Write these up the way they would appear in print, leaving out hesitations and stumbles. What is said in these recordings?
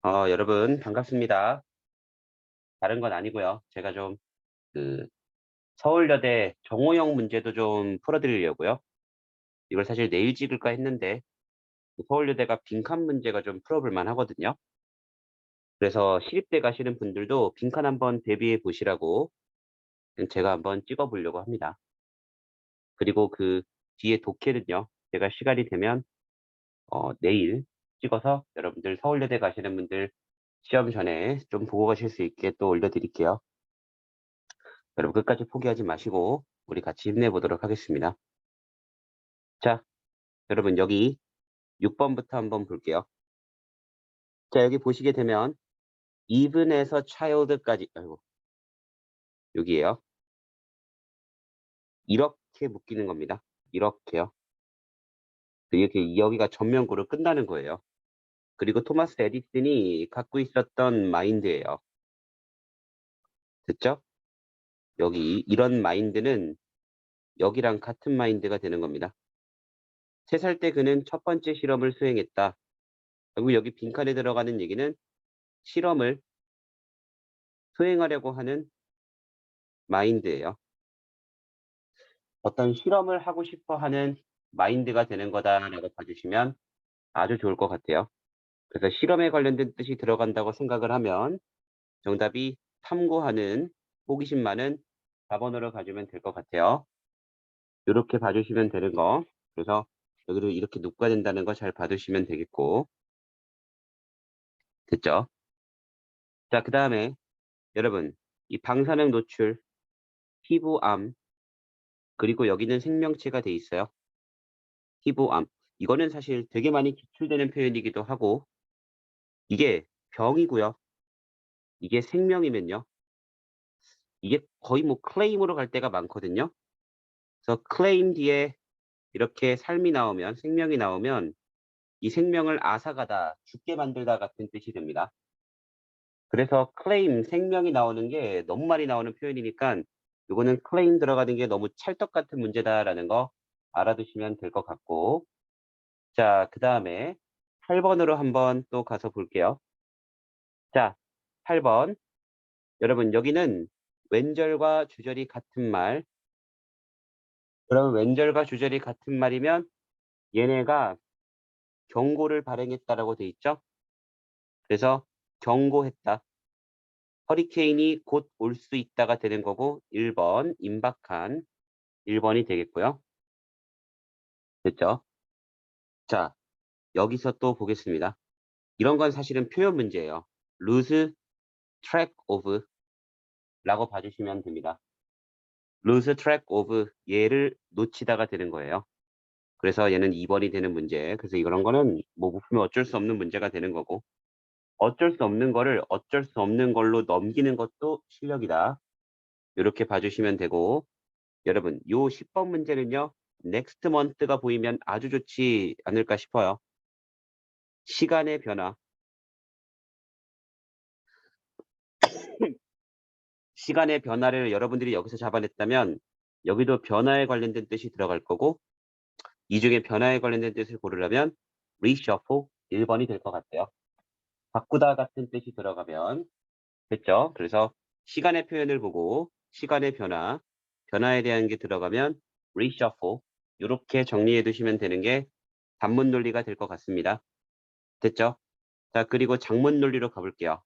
여러분 반갑습니다. 다른 건 아니고요. 제가 좀 그 서울여대 정오형 문제도 좀 풀어드리려고요. 이걸 사실 내일 찍을까 했는데 그 서울여대가 빈칸 문제가 좀 풀어볼 만하거든요. 그래서 시립대 가시는 분들도 빈칸 한번 대비해 보시라고 제가 한번 찍어 보려고 합니다. 그리고 그 뒤에 독해는요. 제가 시간이 되면 내일 찍어서 여러분들 서울여대 가시는 분들 시험 전에 좀 보고 가실 수 있게 또 올려드릴게요. 여러분 끝까지 포기하지 마시고 우리 같이 힘내보도록 하겠습니다. 자, 여러분 여기 6번부터 한번 볼게요. 자, 여기 보시게 되면 even에서 child까지, 아이고, 여기에요. 이렇게 묶이는 겁니다. 이렇게요. 이렇게 여기가 전면구로 끝나는 거예요. 그리고 토마스 에디슨이 갖고 있었던 마인드예요. 됐죠? 여기 이런 마인드는 여기랑 같은 마인드가 되는 겁니다. 3살 때 그는 첫 번째 실험을 수행했다. 그리고 여기 빈칸에 들어가는 얘기는 실험을 수행하려고 하는 마인드예요. 어떤 실험을 하고 싶어 하는 마인드가 되는 거다라고 봐주시면 아주 좋을 것 같아요. 그래서 실험에 관련된 뜻이 들어간다고 생각을 하면 정답이 탐구하는 호기심 많은 4번으로 가주면 될 것 같아요. 이렇게 봐주시면 되는 거. 그래서 여기를 이렇게 묶어야 된다는 거 잘 봐두시면 되겠고. 됐죠? 자, 그 다음에 여러분 이 방사능 노출, 피부암, 그리고 여기는 생명체가 돼 있어요. 피부암. 이거는 사실 되게 많이 기출되는 표현이기도 하고 이게 병이고요. 이게 생명이면요. 이게 거의 뭐 클레임으로 갈 때가 많거든요. 그래서 클레임 뒤에 이렇게 삶이 나오면 생명이 나오면 이 생명을 앗아가다, 죽게 만들다 같은 뜻이 됩니다. 그래서 클레임, 생명이 나오는 게 너무 많이 나오는 표현이니까 요거는 클레임 들어가는 게 너무 찰떡 같은 문제다라는 거 알아두시면 될 것 같고. 자, 그다음에 8번으로 한번 또 가서 볼게요. 자, 8번. 여러분 여기는 왼절과 주절이 같은 말. 그러면 왼절과 주절이 같은 말이면 얘네가 경고를 발행했다라고 돼 있죠. 그래서 경고했다. 허리케인이 곧 올 수 있다가 되는 거고 1번 임박한 1번이 되겠고요. 됐죠? 자, 여기서 또 보겠습니다. 이런 건 사실은 표현 문제예요. lose track of 라고 봐주시면 됩니다. lose track of 얘를 놓치다가 되는 거예요. 그래서 얘는 2번이 되는 문제. 그래서 이런 거는 뭐 묶으면 어쩔 수 없는 문제가 되는 거고 어쩔 수 없는 거를 어쩔 수 없는 걸로 넘기는 것도 실력이다. 이렇게 봐주시면 되고 여러분 요 10번 문제는요. next month가 보이면 아주 좋지 않을까 싶어요. 시간의 변화. 시간의 변화를 여러분들이 여기서 잡아냈다면 여기도 변화에 관련된 뜻이 들어갈 거고 이 중에 변화에 관련된 뜻을 고르려면 reshuffle 1번이 될 것 같아요. 바꾸다 같은 뜻이 들어가면 됐죠? 그래서 시간의 표현을 보고 시간의 변화, 변화에 대한 게 들어가면 reshuffle 이렇게 정리해 두시면 되는 게 단문 논리가 될 것 같습니다. 됐죠? 자, 그리고 장문 논리로 가볼게요.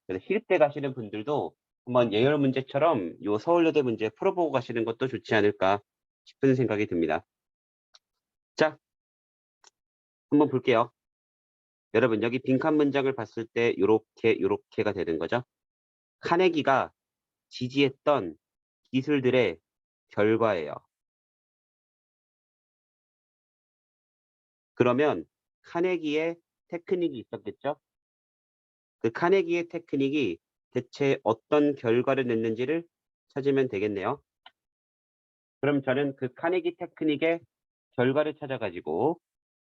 그래서 시립대 가시는 분들도 한번 예열 문제처럼 요 서울여대 문제 풀어보고 가시는 것도 좋지 않을까 싶은 생각이 듭니다. 자, 한번 볼게요. 여러분 여기 빈칸 문장을 봤을 때 요렇게가 되는 거죠. 카네기가 지지했던 기술들의 결과예요. 그러면 카네기의 테크닉이 있었겠죠? 그 카네기의 테크닉이 대체 어떤 결과를 냈는지를 찾으면 되겠네요. 그럼 저는 그 카네기 테크닉의 결과를 찾아가지고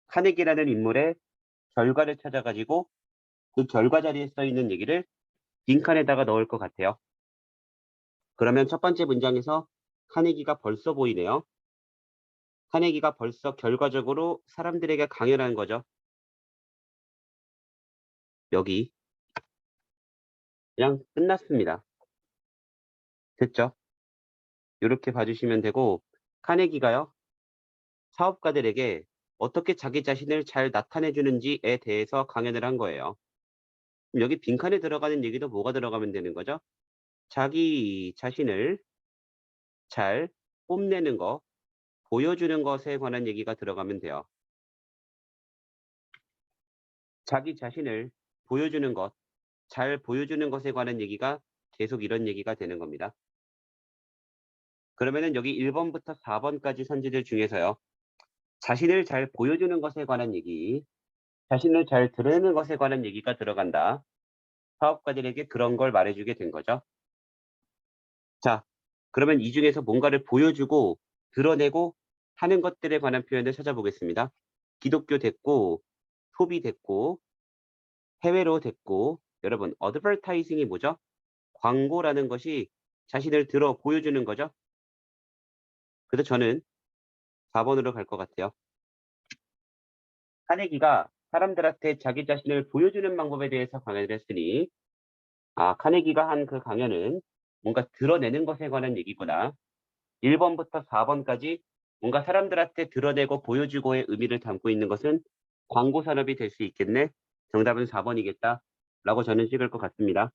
카네기라는 인물의 결과를 찾아가지고 그 결과 자리에 써 있는 얘기를 빈칸에다가 넣을 것 같아요. 그러면 첫 번째 문장에서 카네기가 벌써 보이네요. 카네기가 벌써 결과적으로 사람들에게 강연한 거죠. 여기. 그냥 끝났습니다. 됐죠? 요렇게 봐주시면 되고 카네기가요. 사업가들에게 어떻게 자기 자신을 잘 나타내 주는지에 대해서 강연을 한 거예요. 그럼 여기 빈칸에 들어가는 얘기도 뭐가 들어가면 되는 거죠? 자기 자신을 잘 뽐내는 거, 보여주는 것에 관한 얘기가 들어가면 돼요. 자기 자신을 보여주는 것, 잘 보여주는 것에 관한 얘기가 계속 이런 얘기가 되는 겁니다. 그러면은 여기 1번부터 4번까지 선지들 중에서요. 자신을 잘 보여주는 것에 관한 얘기, 자신을 잘 드러내는 것에 관한 얘기가 들어간다. 사업가들에게 그런 걸 말해주게 된 거죠. 자, 그러면 이 중에서 뭔가를 보여주고 드러내고 하는 것들에 관한 표현을 찾아보겠습니다. 기독교 됐고, 소비 됐고, 해외로 됐고, 여러분, 어드버타이징이 뭐죠? 광고라는 것이 자신을 들어 보여주는 거죠. 그래서 저는 4번으로 갈 것 같아요. 카네기가 사람들한테 자기 자신을 보여주는 방법에 대해서 강연을 했으니, 카네기가 한 그 강연은 뭔가 드러내는 것에 관한 얘기구나. 1번부터 4번까지 뭔가 사람들한테 드러내고 보여주고의 의미를 담고 있는 것은 광고 산업이 될 수 있겠네. 정답은 4번이겠다. 라고 저는 찍을 것 같습니다.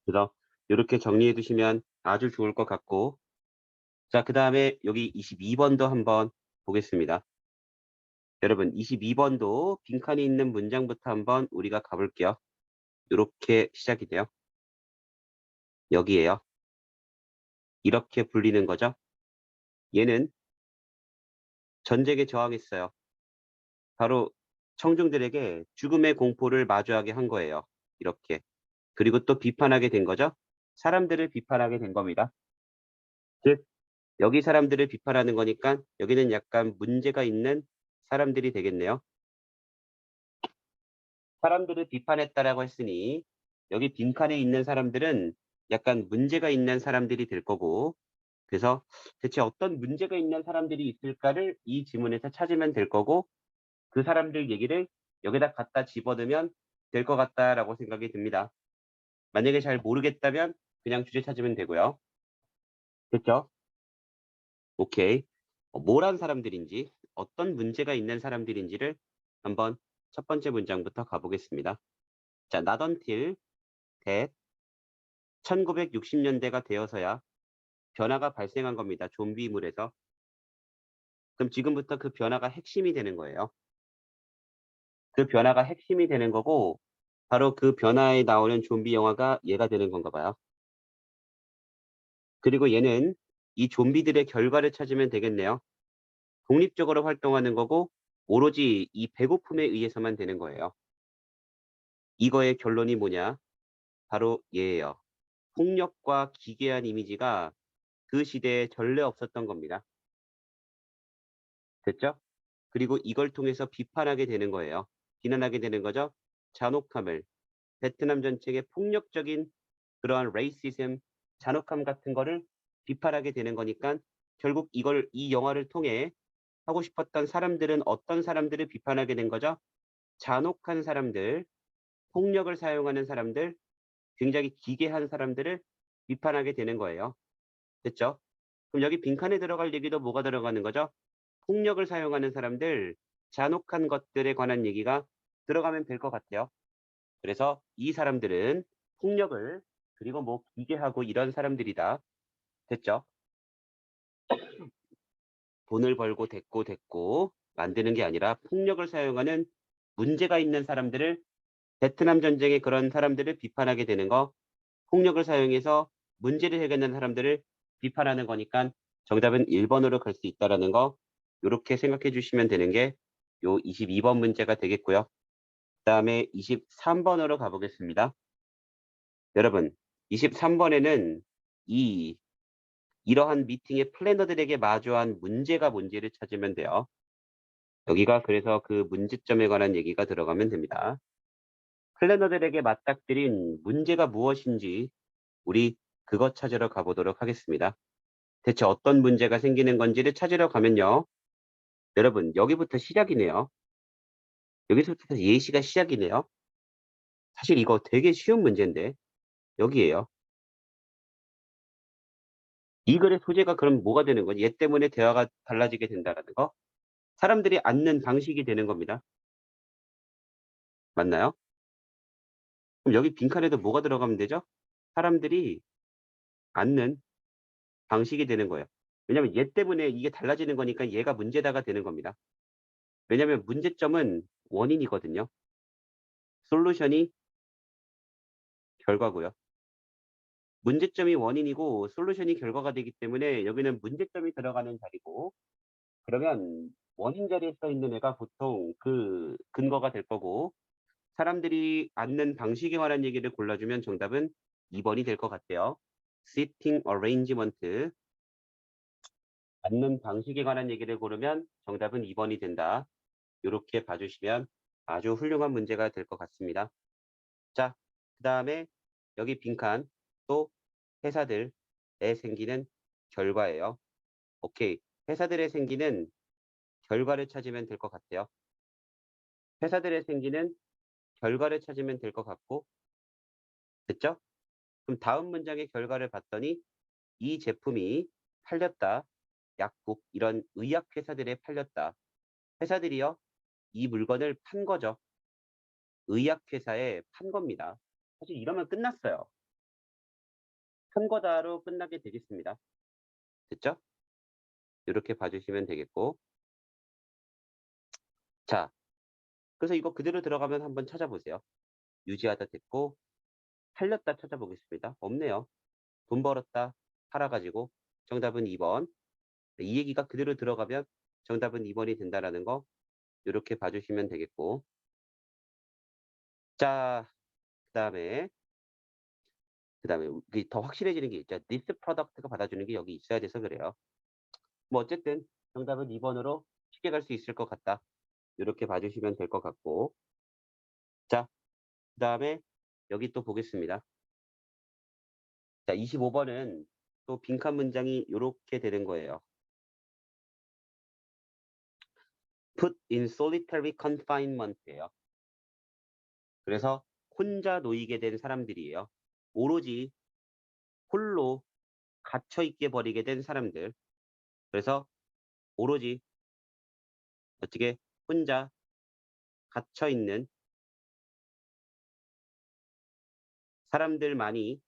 그래서 이렇게 정리해 두시면 아주 좋을 것 같고, 자, 그 다음에 여기 22번도 한번 보겠습니다. 여러분, 22번도 빈칸이 있는 문장부터 한번 우리가 가볼게요. 이렇게 시작이 돼요. 여기에요. 이렇게 불리는 거죠. 얘는 전쟁에 저항했어요. 바로 청중들에게 죽음의 공포를 마주하게 한 거예요. 이렇게. 그리고 또 비판하게 된 거죠. 사람들을 비판하게 된 겁니다. 즉, 여기 사람들을 비판하는 거니까 여기는 약간 문제가 있는 사람들이 되겠네요. 사람들을 비판했다라고 했으니 여기 빈칸에 있는 사람들은 약간 문제가 있는 사람들이 될 거고, 그래서 대체 어떤 문제가 있는 사람들이 있을까를 이 지문에서 찾으면 될 거고, 그 사람들 얘기를 여기다 갖다 집어넣으면 될 것 같다라고 생각이 듭니다. 만약에 잘 모르겠다면 그냥 주제 찾으면 되고요. 됐죠? 오케이. 뭐란 사람들인지, 어떤 문제가 있는 사람들인지를 한번 첫 번째 문장부터 가보겠습니다. 자, not until that 1960년대가 되어서야 변화가 발생한 겁니다. 좀비물에서. 그럼 지금부터 그 변화가 핵심이 되는 거예요. 그 변화가 핵심이 되는 거고, 바로 그 변화에 나오는 좀비 영화가 얘가 되는 건가 봐요. 그리고 얘는 이 좀비들의 결과를 찾으면 되겠네요. 독립적으로 활동하는 거고 오로지 이 배고픔에 의해서만 되는 거예요. 이거의 결론이 뭐냐? 바로 얘예요. 폭력과 기괴한 이미지가 그 시대에 전례 없었던 겁니다. 됐죠? 그리고 이걸 통해서 비판하게 되는 거예요. 비난하게 되는 거죠. 잔혹함을, 베트남 전쟁의 폭력적인 그러한 레이시즘, 잔혹함 같은 거를 비판하게 되는 거니까 결국 이걸 이 영화를 통해 하고 싶었던 사람들은 어떤 사람들을 비판하게 된 거죠? 잔혹한 사람들, 폭력을 사용하는 사람들, 굉장히 기괴한 사람들을 비판하게 되는 거예요. 됐죠? 그럼 여기 빈칸에 들어갈 얘기도 뭐가 들어가는 거죠? 폭력을 사용하는 사람들, 잔혹한 것들에 관한 얘기가 들어가면 될 것 같아요. 그래서 이 사람들은 폭력을 그리고 뭐 기괴하고 이런 사람들이다. 됐죠? 돈을 벌고 됐고 만드는 게 아니라 폭력을 사용하는 문제가 있는 사람들을 베트남 전쟁의 그런 사람들을 비판하게 되는 거, 폭력을 사용해서 문제를 해결하는 사람들을 비판하는 거니까 정답은 1번으로 갈 수 있다라는 거 이렇게 생각해 주시면 되는 게 요 22번 문제가 되겠고요. 그다음에 23번으로 가보겠습니다. 여러분, 23번에는 이러한 미팅의 플래너들에게 마주한 문제가 뭔지를 찾으면 돼요. 여기가 그래서 그 문제점에 관한 얘기가 들어가면 됩니다. 플래너들에게 맞닥뜨린 문제가 무엇인지 우리 그것 찾으러 가보도록 하겠습니다. 대체 어떤 문제가 생기는 건지를 찾으러 가면요. 여러분, 여기부터 시작이네요. 여기서부터 예시가 시작이네요. 사실 이거 되게 쉬운 문제인데 여기에요. 이 글의 소재가 그럼 뭐가 되는 거지? 얘 때문에 대화가 달라지게 된다라는 거? 사람들이 앉는 방식이 되는 겁니다. 맞나요? 그럼 여기 빈칸에도 뭐가 들어가면 되죠? 사람들이 앉는 방식이 되는 거예요. 왜냐면 얘 때문에 이게 달라지는 거니까 얘가 문제다가 되는 겁니다. 왜냐면 문제점은 원인이거든요. 솔루션이 결과고요. 문제점이 원인이고 솔루션이 결과가 되기 때문에 여기는 문제점이 들어가는 자리고, 그러면 원인 자리에 써 있는 애가 보통 그 근거가 될 거고, 사람들이 앉는 방식에 관한 얘기를 골라주면 정답은 2번이 될 것 같아요. Sitting arrangement. 앉는 방식에 관한 얘기를 고르면 정답은 2번이 된다. 이렇게 봐주시면 아주 훌륭한 문제가 될 것 같습니다. 자, 그 다음에 여기 빈칸 또 회사들에 생기는 결과예요. 오케이. 회사들에 생기는 결과를 찾으면 될 것 같아요. 회사들에 생기는 결과를 찾으면 될 것 같고, 됐죠? 그럼 다음 문장의 결과를 봤더니 이 제품이 팔렸다. 약국, 이런 의약회사들에 팔렸다. 회사들이요, 이 물건을 판 거죠. 의약회사에 판 겁니다. 사실 이러면 끝났어요. 판 거다로 끝나게 되겠습니다. 됐죠? 이렇게 봐주시면 되겠고. 자, 그래서 이거 그대로 들어가면 한번 찾아보세요. 유지하다 됐고, 팔렸다 찾아보겠습니다. 없네요. 돈 벌었다 팔아가지고 정답은 2번. 이 얘기가 그대로 들어가면 정답은 2번이 된다라는 거 이렇게 봐주시면 되겠고. 자, 그 다음에 더 확실해지는 게 있죠. This product가 받아주는 게 여기 있어야 돼서 그래요. 뭐 어쨌든 정답은 2번으로 쉽게 갈 수 있을 것 같다. 이렇게 봐주시면 될 것 같고. 자, 그 다음에 여기 또 보겠습니다. 자, 25번은 또 빈칸 문장이 이렇게 되는 거예요. Put in solitary confinement예요. 그래서 혼자 놓이게 된 사람들이에요. 오로지 홀로 갇혀 있게 버리게 된 사람들. 그래서 오로지 어떻게 혼자 갇혀 있는 사람들만이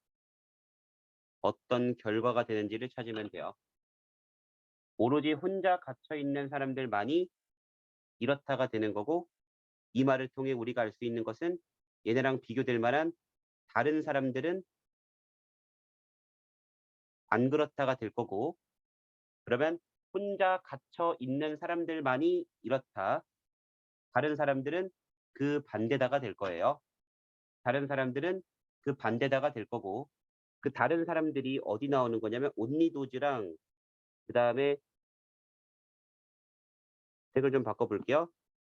어떤 결과가 되는지를 찾으면 돼요. 오로지 혼자 갇혀 있는 사람들만이 이렇다가 되는 거고, 이 말을 통해 우리가 알 수 있는 것은 얘네랑 비교될 만한 다른 사람들은 안 그렇다가 될 거고, 그러면 혼자 갇혀 있는 사람들만이 이렇다. 다른 사람들은 그 반대다가 될 거예요. 다른 사람들은 그 반대다가 될 거고, 그 다른 사람들이 어디 나오는 거냐면 온리도즈랑 그 다음에 색을 좀 바꿔볼게요.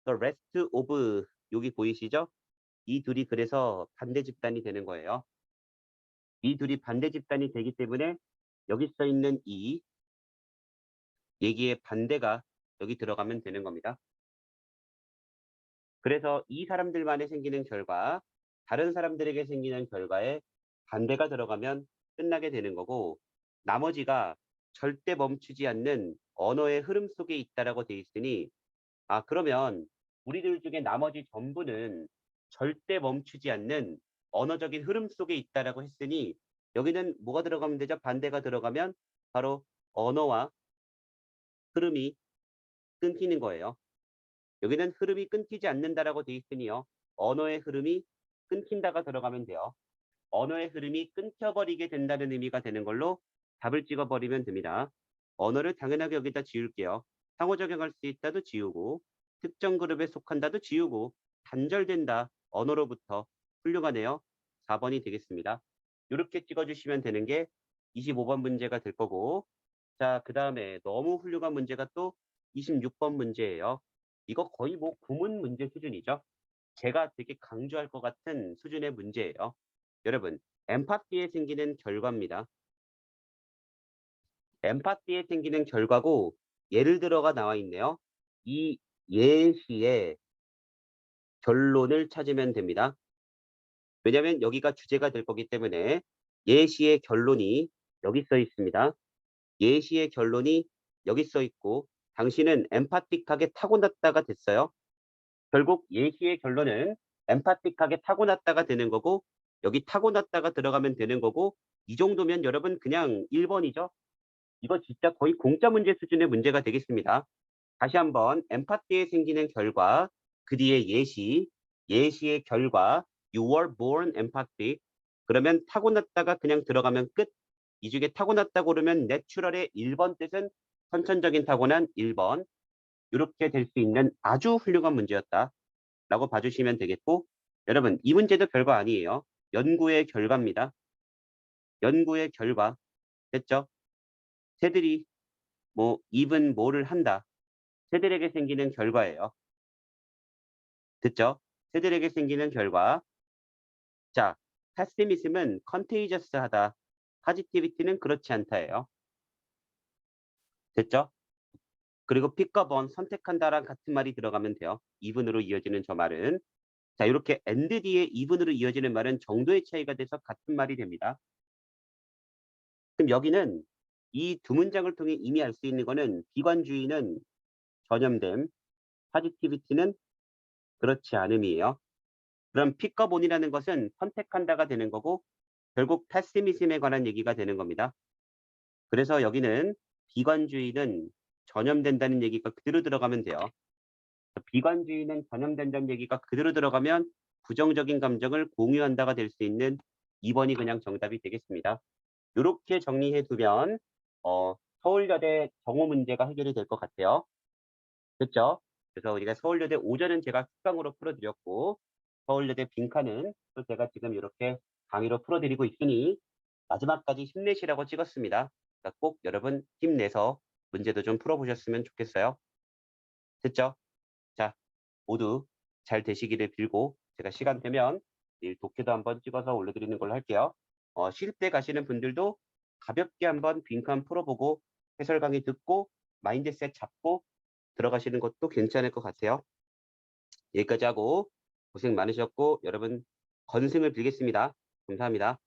The rest of, 여기 보이시죠? 이 둘이 그래서 반대 집단이 되는 거예요. 이 둘이 반대 집단이 되기 때문에 여기 써 있는 이 얘기의 반대가 여기 들어가면 되는 겁니다. 그래서 이 사람들만에 생기는 결과, 다른 사람들에게 생기는 결과에 반대가 들어가면 끝나게 되는 거고, 나머지가 절대 멈추지 않는 언어의 흐름 속에 있다라고 돼 있으니, 그러면 우리들 중에 나머지 전부는 절대 멈추지 않는 언어적인 흐름 속에 있다라고 했으니, 여기는 뭐가 들어가면 되죠? 반대가 들어가면 바로 언어와 흐름이 끊기는 거예요. 여기는 흐름이 끊기지 않는다라고 돼 있으니요. 언어의 흐름이 끊긴다가 들어가면 돼요. 언어의 흐름이 끊겨버리게 된다는 의미가 되는 걸로 답을 찍어버리면 됩니다. 언어를 당연하게 여기다 지울게요. 상호작용할 수 있다도 지우고, 특정 그룹에 속한다도 지우고, 단절된다. 언어로부터. 훌륭하네요. 4번이 되겠습니다. 이렇게 찍어주시면 되는 게 25번 문제가 될 거고, 자, 그 다음에 너무 훌륭한 문제가 또 26번 문제예요. 이거 거의 뭐 구문 문제 수준이죠. 제가 되게 강조할 것 같은 수준의 문제예요. 여러분, 엠파티에 생기는 결과입니다. 엠파티에 생기는 결과고, 예를 들어가 나와 있네요. 이 예시의 결론을 찾으면 됩니다. 왜냐하면 여기가 주제가 될 거기 때문에 예시의 결론이 여기 써 있습니다. 예시의 결론이 여기 써 있고 당신은 엠파틱하게 타고났다가 됐어요. 결국 예시의 결론은 엠파틱하게 타고났다가 되는 거고 여기 타고났다가 들어가면 되는 거고 이 정도면 여러분 그냥 1번이죠. 이거 진짜 거의 공짜 문제 수준의 문제가 되겠습니다. 다시 한번 엠파티에 생기는 결과, 그 뒤에 예시, 예시의 결과, you were born empathic. 그러면 타고났다가 그냥 들어가면 끝. 이 중에 타고났다고 그러면 내추럴의 1번 뜻은 선천적인 타고난 1번. 이렇게 될 수 있는 아주 훌륭한 문제였다. 라고 봐주시면 되겠고, 여러분, 이 문제도 별거 아니에요. 연구의 결과입니다. 연구의 결과. 됐죠? 새들이 뭐, 입은 뭐를 한다. 새들에게 생기는 결과예요. 듣죠? 새들에게 생기는 결과. 자, 패시미즘은 컨테이저스하다. 파지티비티는 그렇지 않다예요. 됐죠? 그리고 픽과 번 선택한다랑 같은 말이 들어가면 돼요. 이분으로 이어지는 저 말은. 자, 이렇게 and 뒤에 이분으로 이어지는 말은 정도의 차이가 돼서 같은 말이 됩니다. 그럼 여기는 이 두 문장을 통해 이미 알 수 있는 거는 비관주의는 전염됨, 파지티비티는 그렇지 않음이에요. 그럼 픽과 본이라는 것은 선택한다가 되는 거고 결국 패시미즘에 관한 얘기가 되는 겁니다. 그래서 여기는 비관주의는 전염된다는 얘기가 그대로 들어가면 돼요. 비관주의는 전염된다는 얘기가 그대로 들어가면 부정적인 감정을 공유한다가 될 수 있는 2번이 그냥 정답이 되겠습니다. 이렇게 정리해 두면 서울여대 정오 문제가 해결이 될 것 같아요. 됐죠? 그래서 우리가 서울여대 오전은 제가 특강으로 풀어드렸고 서울여대 빈칸은 또 제가 지금 이렇게 강의로 풀어드리고 있으니 마지막까지 힘내시라고 찍었습니다. 그러니까 꼭 여러분 힘내서 문제도 좀 풀어보셨으면 좋겠어요. 됐죠? 자, 모두 잘 되시기를 빌고 제가 시간 되면 내일 독해도 한번 찍어서 올려드리는 걸로 할게요. 쉴 때 가시는 분들도 가볍게 한번 빈칸 풀어보고 해설 강의 듣고 마인드셋 잡고 들어가시는 것도 괜찮을 것 같아요. 여기까지 하고 고생 많으셨고 여러분 건승을 빌겠습니다. 감사합니다.